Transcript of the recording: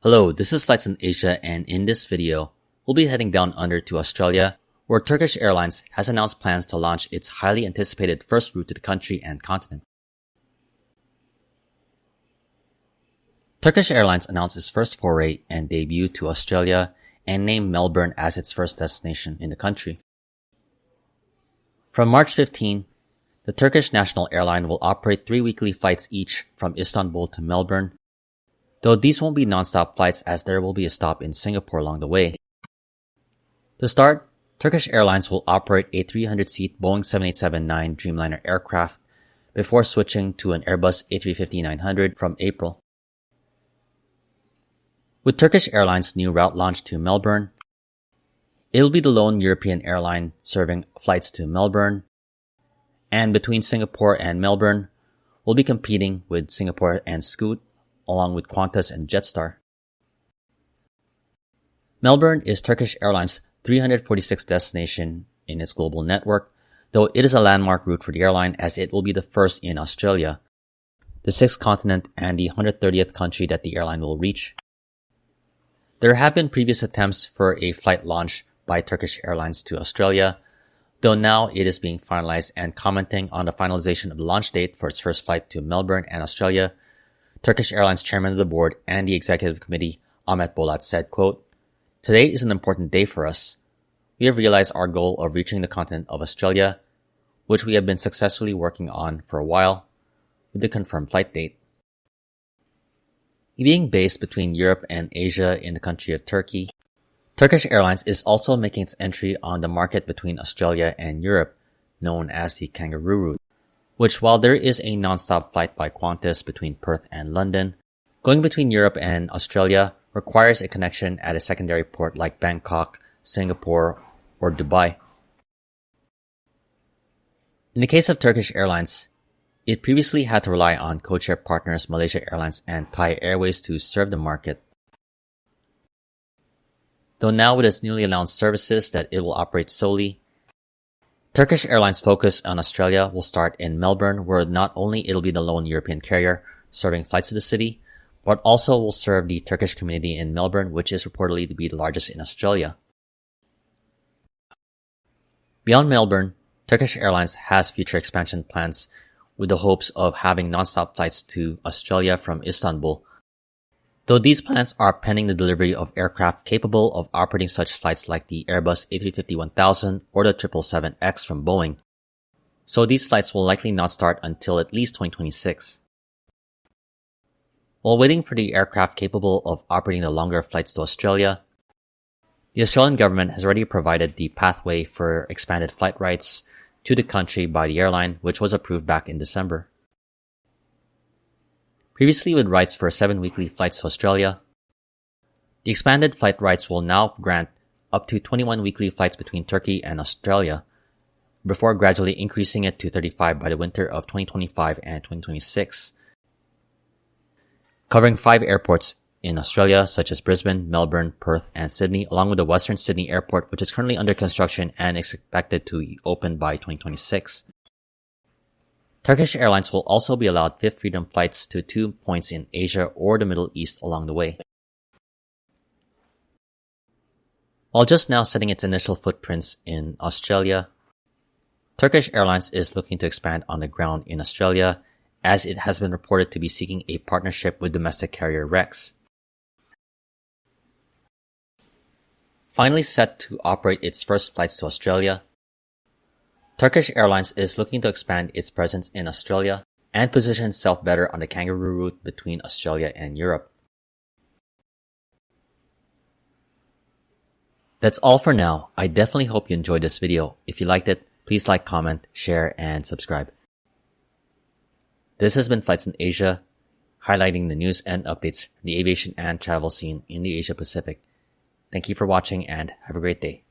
Hello, this is Flights in Asia, and in this video, we'll be heading down under to Australia, where Turkish Airlines has announced plans to launch its highly anticipated first route to the country and continent. Turkish Airlines announced its first foray and debut to Australia and named Melbourne as its first destination in the country. From March 15, the Turkish national airline will operate 3 weekly flights each from Istanbul to Melbourne, though these won't be non-stop flights as there will be a stop in Singapore along the way. To start, Turkish Airlines will operate a 300-seat Boeing 787-9 Dreamliner aircraft before switching to an Airbus A350-900 from April. With Turkish Airlines' new route launch to Melbourne, it will be the lone European airline serving flights to Melbourne, and between Singapore and Melbourne, will be competing with Singapore and Scoot, along with Qantas and Jetstar. Melbourne is Turkish Airlines' 346th destination in its global network, though it is a landmark route for the airline as it will be the first in Australia, the 6th continent and the 130th country that the airline will reach. There have been previous attempts for a flight launch by Turkish Airlines to Australia, though now it is being finalized, and commenting on the finalization of the launch date for its first flight to Melbourne and Australia, Turkish Airlines Chairman of the Board and the Executive Committee, Ahmet Bolat, said, quote, "Today is an important day for us. We have realized our goal of reaching the continent of Australia, which we have been successfully working on for a while, with the confirmed flight date." Being based between Europe and Asia in the country of Turkey, Turkish Airlines is also making its entry on the market between Australia and Europe, known as the Kangaroo Route, which, while there is a non-stop flight by Qantas between Perth and London, going between Europe and Australia requires a connection at a secondary port like Bangkok, Singapore, or Dubai. In the case of Turkish Airlines, it previously had to rely on codeshare partners Malaysia Airlines and Thai Airways to serve the market. Though now with its newly announced services that it will operate solely, Turkish Airlines' focus on Australia will start in Melbourne, where not only it'll be the lone European carrier serving flights to the city, but also will serve the Turkish community in Melbourne, which is reportedly to be the largest in Australia. Beyond Melbourne, Turkish Airlines has future expansion plans with the hopes of having non-stop flights to Australia from Istanbul, though these plans are pending the delivery of aircraft capable of operating such flights like the Airbus A350-1000 or the 777X from Boeing. So these flights will likely not start until at least 2026. While waiting for the aircraft capable of operating the longer flights to Australia, the Australian government has already provided the pathway for expanded flight rights to the country by the airline, which was approved back in December. Previously with rights for 7 weekly flights to Australia, the expanded flight rights will now grant up to 21 weekly flights between Turkey and Australia, before gradually increasing it to 35 by the winter of 2025 and 2026, covering 5 airports in Australia such as Brisbane, Melbourne, Perth, and Sydney, along with the Western Sydney Airport, which is currently under construction and is expected to open by 2026. Turkish Airlines will also be allowed Fifth Freedom flights to 2 points in Asia or the Middle East along the way. While just now setting its initial footprints in Australia, Turkish Airlines is looking to expand on the ground in Australia, as it has been reported to be seeking a partnership with domestic carrier Rex. Finally set to operate its first flights to Australia, Turkish Airlines is looking to expand its presence in Australia and position itself better on the Kangaroo Route between Australia and Europe. That's all for now. I definitely hope you enjoyed this video. If you liked it, please like, comment, share, and subscribe. This has been Flights in Asia, highlighting the news and updates from the aviation and travel scene in the Asia Pacific. Thank you for watching and have a great day.